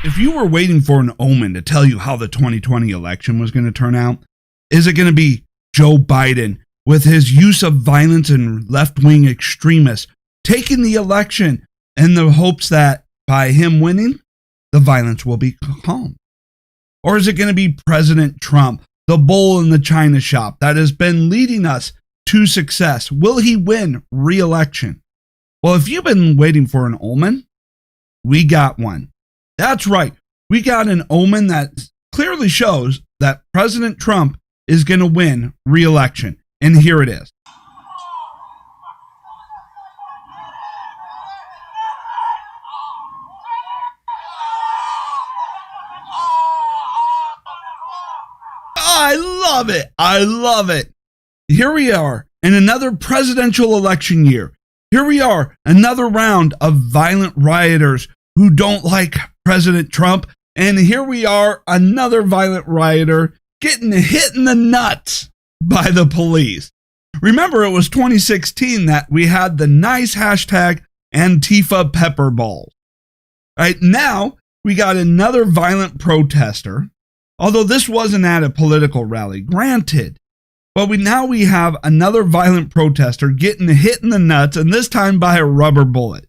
If you were waiting for an omen to tell you how the 2020 election was going to turn out, is it going to be Joe Biden with his use of violence and left-wing extremists taking the election in the hopes that by him winning, the violence will be calm? Or is it going to be President Trump, the bull in the china shop that has been leading us to success? Will he win re-election? Well, if you've been waiting for an omen, we got one. That's right. We got an omen that clearly shows that President Trump is going to win re-election. And here it is. I love it. I love it. Here we are in another presidential election year. Here we are, another round of violent rioters who don't like President Trump. And here we are, another violent rioter getting hit in the nuts by the police. Remember, it was 2016 that we had the nice hashtag Antifa pepper balls. Right now, we got another violent protester. Although this wasn't at a political rally, granted. But now we have another violent protester getting hit in the nuts, and this time by a rubber bullet.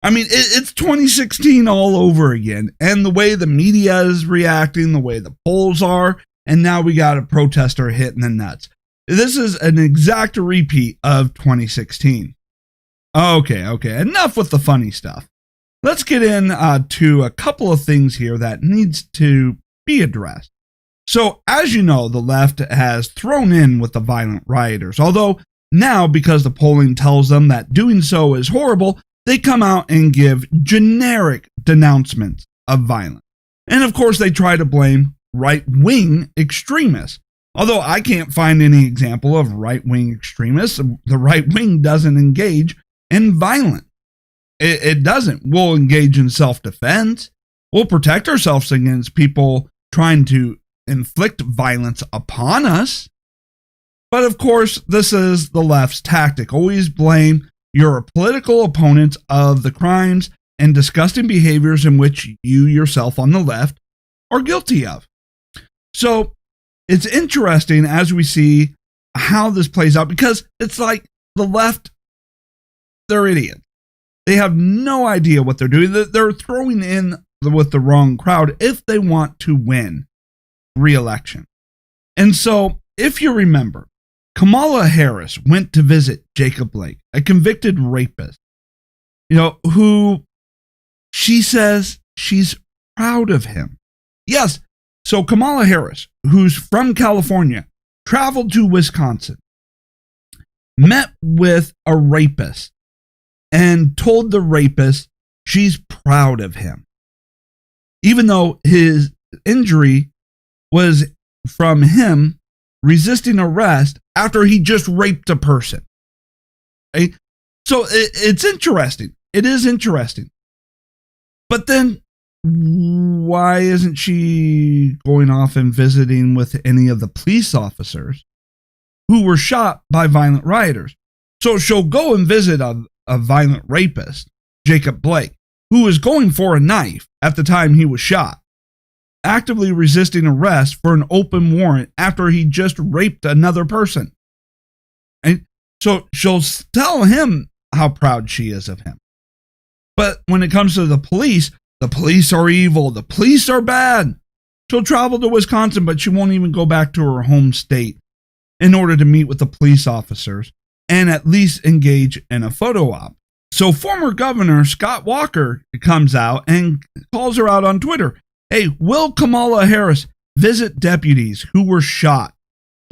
I mean, it's 2016 all over again. And the way the media is reacting, the way the polls are, and now we got a protester hit in the nuts. This is an exact repeat of 2016. Okay, enough with the funny stuff. Let's get into a couple of things here that needs to be addressed. So, as you know, the left has thrown in with the violent rioters, although now, because the polling tells them that doing so is horrible, they come out and give generic denouncements of violence. And of course, they try to blame right-wing extremists. Although I can't find any example of right-wing extremists, the right wing doesn't engage in violence. It doesn't. We'll engage in self-defense. We'll protect ourselves against people trying to inflict violence upon us. But of course, this is the left's tactic. Always blame your political opponents of the crimes and disgusting behaviors in which you yourself on the left are guilty of. So it's interesting as we see how this plays out, because it's like the left, they're idiots. They have no idea what they're doing. They're throwing in with the wrong crowd if they want to win re-election. And so, if you remember, Kamala Harris went to visit Jacob Blake, a convicted rapist, who she says she's proud of him. Yes, so Kamala Harris, who's from California, traveled to Wisconsin, met with a rapist, and told the rapist she's proud of him, even though his injury was from him resisting arrest after he just raped a person. Okay? So it's interesting. It is interesting. But then why isn't she going off and visiting with any of the police officers who were shot by violent rioters? So she'll go and visit a violent rapist, Jacob Blake, who was going for a knife at the time he was shot, actively resisting arrest for an open warrant after he just raped another person. And so she'll tell him how proud she is of him. But when it comes to the police are evil, the police are bad. She'll travel to Wisconsin, but she won't even go back to her home state in order to meet with the police officers and at least engage in a photo op. So former Governor Scott Walker comes out and calls her out on Twitter. Hey, will Kamala Harris visit deputies who were shot,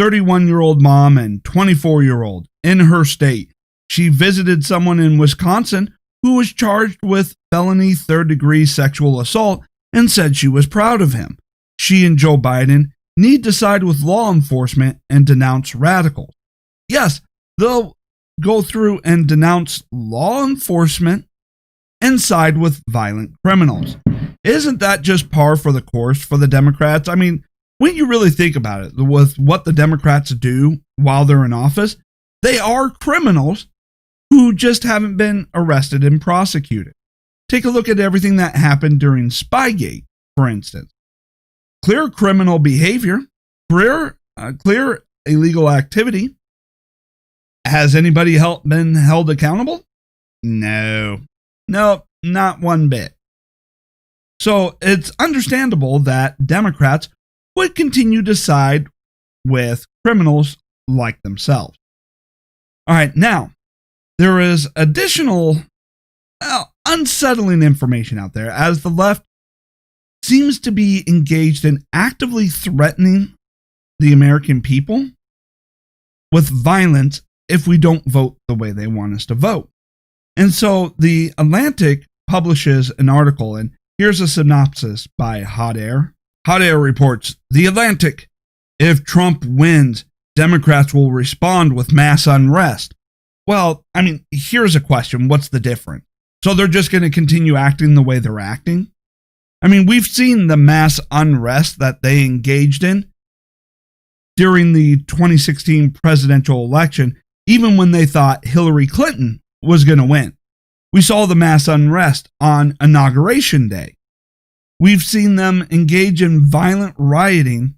31-year-old mom and 24-year-old, in her state? She visited someone in Wisconsin who was charged with felony third-degree sexual assault and said she was proud of him. She and Joe Biden need to side with law enforcement and denounce radicals. Yes, they'll go through and denounce law enforcement and side with violent criminals. Isn't that just par for the course for the Democrats? I mean, when you really think about it, with what the Democrats do while they're in office, they are criminals who just haven't been arrested and prosecuted. Take a look at everything that happened during Spygate, for instance. Clear criminal behavior, clear illegal activity. Has anybody been held accountable? No, not one bit. So it's understandable that Democrats would continue to side with criminals like themselves. All right, now, there is additional unsettling information out there as the left seems to be engaged in actively threatening the American people with violence if we don't vote the way they want us to vote. And so the Atlantic publishes an article, and here's a synopsis by Hot Air. Hot Air reports, The Atlantic, if Trump wins, Democrats will respond with mass unrest. Well, I mean, here's a question. What's the difference? So they're just going to continue acting the way they're acting? I mean, we've seen the mass unrest that they engaged in during the 2016 presidential election, even when they thought Hillary Clinton was going to win. We saw the mass unrest on Inauguration Day. We've seen them engage in violent rioting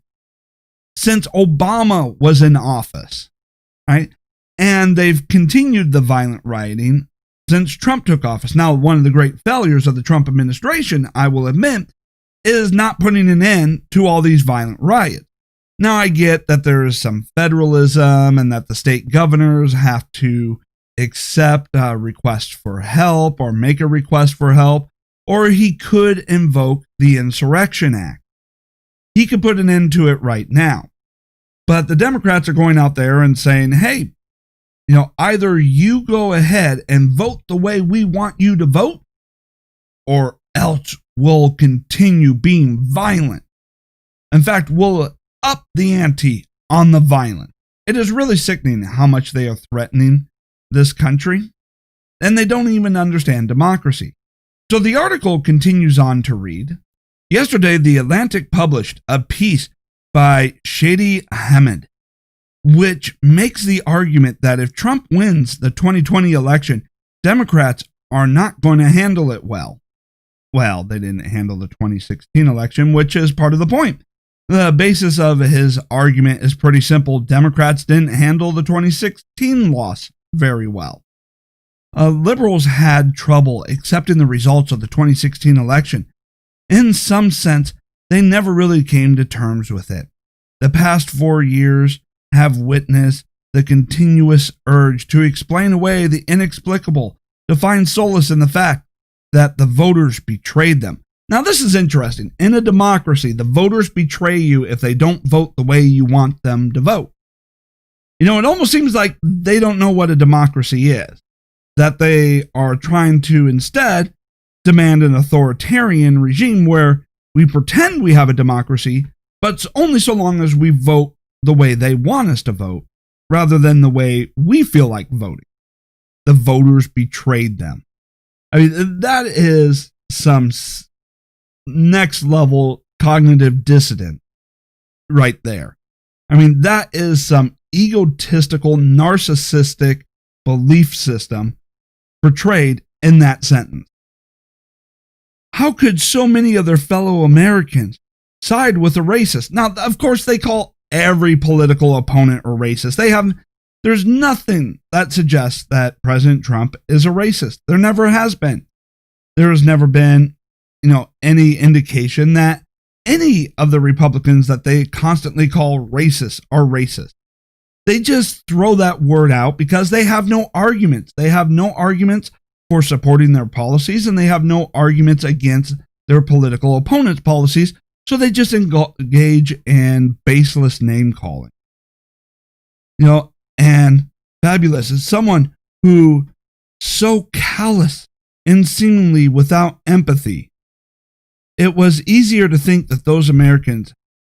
since Obama was in office, right? And they've continued the violent rioting since Trump took office. Now, one of the great failures of the Trump administration, I will admit, is not putting an end to all these violent riots. Now, I get that there is some federalism and that the state governors have to accept a request for help or make a request for help, or he could invoke the Insurrection Act. He could put an end to it right now. But the Democrats are going out there and saying, hey, either you go ahead and vote the way we want you to vote, or else we'll continue being violent. In fact, we'll up the ante on the violence. It is really sickening how much they are threatening this country, and they don't even understand democracy. So the article continues on to read, yesterday, The Atlantic published a piece by Shadi Ahmed, which makes the argument that if Trump wins the 2020 election, Democrats are not going to handle it well. Well, they didn't handle the 2016 election, which is part of the point. The basis of his argument is pretty simple. Democrats didn't handle the 2016 loss very well. Liberals had trouble accepting the results of the 2016 election. In some sense, they never really came to terms with it. The past 4 years have witnessed the continuous urge to explain away the inexplicable, to find solace in the fact that the voters betrayed them. Now, this is interesting. In a democracy, the voters betray you if they don't vote the way you want them to vote. It almost seems like they don't know what a democracy is, that they are trying to instead demand an authoritarian regime where we pretend we have a democracy, but it's only so long as we vote the way they want us to vote, rather than the way we feel like voting. The voters betrayed them. I mean, that is some next level cognitive dissonance right there. I mean, that is some egotistical, narcissistic belief system portrayed in that sentence. How could so many of their fellow Americans side with a racist? Now, of course, they call every political opponent a racist. There's nothing that suggests that President Trump is a racist. There never has been. There has never been, any indication that any of the Republicans that they constantly call racist are racist. They just throw that word out because they have no arguments. They have no arguments for supporting their policies, and they have no arguments against their political opponents' policies. So they just engage in baseless name calling. And Fabulous is someone who so callous and seemingly without empathy. It was easier to think that those Americans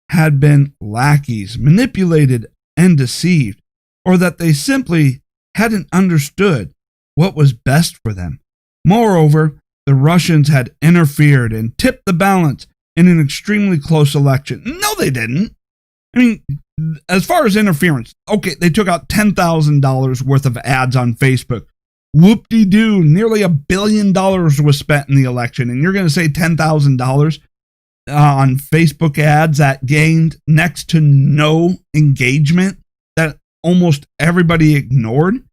had been lackeys, manipulated and deceived, or that they simply hadn't understood what was best for them. Moreover, the Russians had interfered and tipped the balance in an extremely close election. No, they didn't. I mean, as far as interference, okay, they took out $10,000 worth of ads on Facebook Whoop-de-doo, nearly $1 billion was spent in the election, and you're going to say $10,000 on Facebook ads that gained next to no engagement, that almost everybody ignored?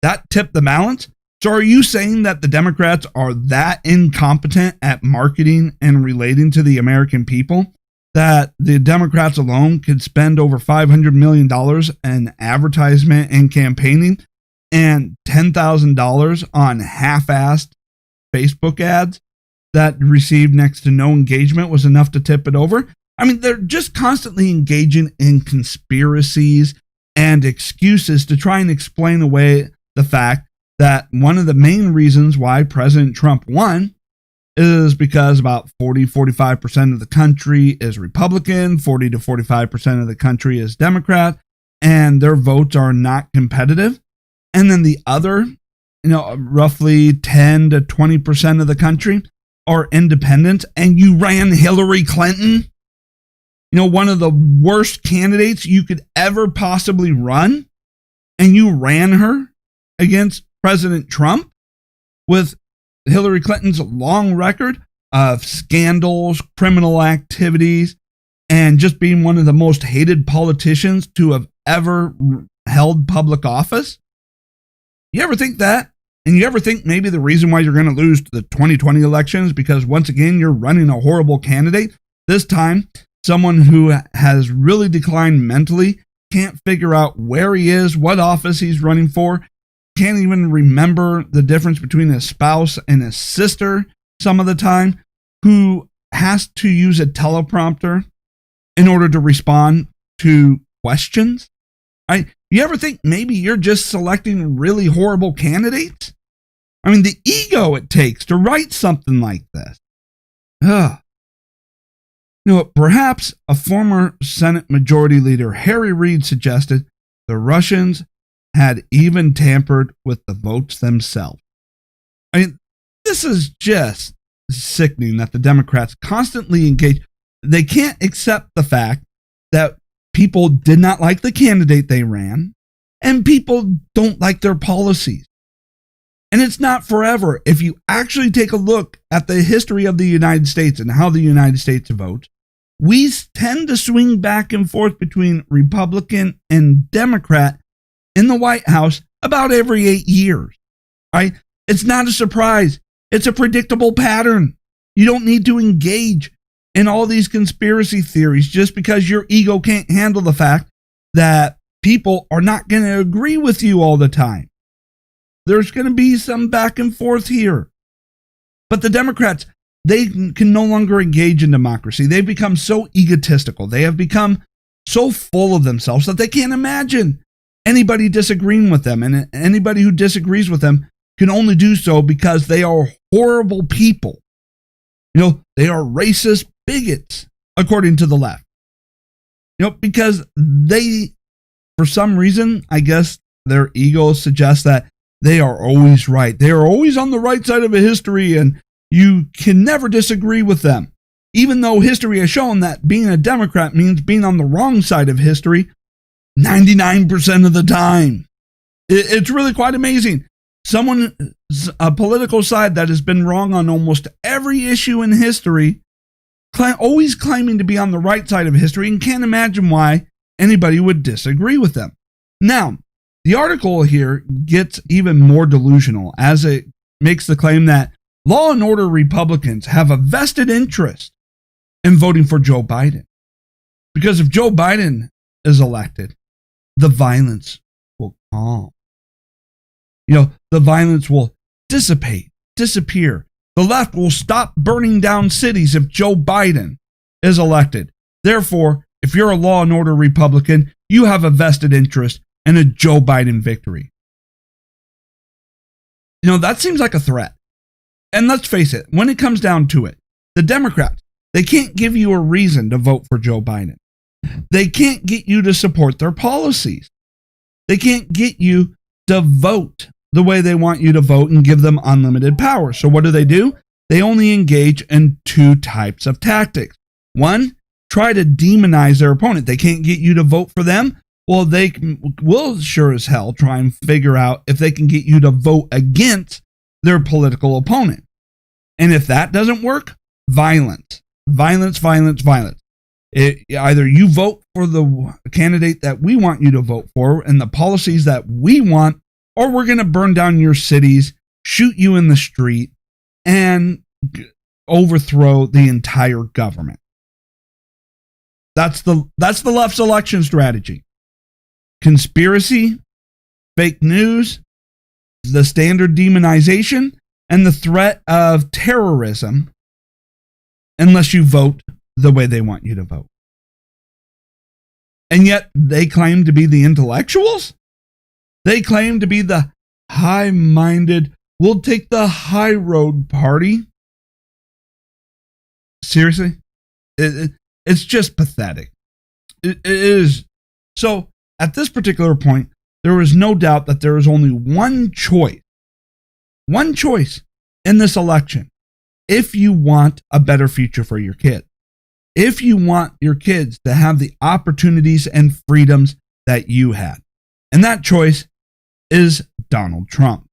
That tipped the balance? So are you saying that the Democrats are that incompetent at marketing and relating to the American people that the Democrats alone could spend over $500 million in advertisement and campaigning and $10,000 on half-assed Facebook ads that received next to no engagement was enough to tip it over? I mean, they're just constantly engaging in conspiracies and excuses to try and explain away the fact that one of the main reasons why President Trump won is because about 45% of the country is Republican, 40 to 45% of the country is Democrat, and their votes are not competitive. And then the other, roughly 10 to 20% of the country are independent, and you ran Hillary Clinton, one of the worst candidates you could ever possibly run, and you ran her against President Trump with Hillary Clinton's long record of scandals, criminal activities, and just being one of the most hated politicians to have ever held public office? You ever think that? And you ever think maybe the reason why you're going to lose the 2020 election is because, once again, you're running a horrible candidate? This time, someone who has really declined mentally, can't figure out where he is, what office he's running for, can't even remember the difference between his spouse and his sister some of the time, who has to use a teleprompter in order to respond to questions. You ever think maybe you're just selecting really horrible candidates? I mean, the ego it takes to write something like this. Perhaps a former Senate Majority Leader, Harry Reid, suggested the Russians had even tampered with the votes themselves. I mean, this is just sickening that the Democrats constantly engage. They can't accept the fact that people did not like the candidate they ran, and people don't like their policies. And it's not forever. If you actually take a look at the history of the United States and how the United States votes, we tend to swing back and forth between Republican and Democrat in the White House about every 8 years. Right? It's not a surprise. It's a predictable pattern. You don't need to engage in all these conspiracy theories just because your ego can't handle the fact that people are not going to agree with you all the time. There's going to be some back and forth here. But the Democrats, they can no longer engage in democracy. They've become so egotistical. They have become so full of themselves that they can't imagine anybody disagreeing with them. And anybody who disagrees with them can only do so because they are horrible people. They are racist bigots, according to the left. Because they, for some reason, I guess their ego suggests that they are always right. They are always on the right side of a history, and you can never disagree with them. Even though history has shown that being a Democrat means being on the wrong side of history 99% of the time. It's really quite amazing. A political side that has been wrong on almost every issue in history, always claiming to be on the right side of history, and can't imagine why anybody would disagree with them. Now, the article here gets even more delusional as it makes the claim that law and order Republicans have a vested interest in voting for Joe Biden. Because if Joe Biden is elected, the violence will calm. The violence will dissipate, disappear. The left will stop burning down cities if Joe Biden is elected. Therefore, if you're a law and order Republican, you have a vested interest in a Joe Biden victory. That seems like a threat. And let's face it, when it comes down to it, the Democrats, they can't give you a reason to vote for Joe Biden. They can't get you to support their policies. They can't get you to vote the way they want you to vote and give them unlimited power. So what do? They only engage in two types of tactics. One, try to demonize their opponent. They can't get you to vote for them. Well, they will sure as hell try and figure out if they can get you to vote against their political opponent. And if that doesn't work, violence. Violence, violence, violence. Either you vote for the candidate that we want you to vote for and the policies that we want, or we're going to burn down your cities, shoot you in the street, and overthrow the entire government. That's the left's election strategy. Conspiracy, fake news, the standard demonization, and the threat of terrorism unless you vote the way they want you to vote. And yet they claim to be the intellectuals? They claim to be the high-minded, we'll take the high road party. Seriously? It's just pathetic. It is. So at this particular point, there is no doubt that there is only one choice in this election. If you want a better future for your kids, if you want your kids to have the opportunities and freedoms that you had, and that choice is Donald Trump.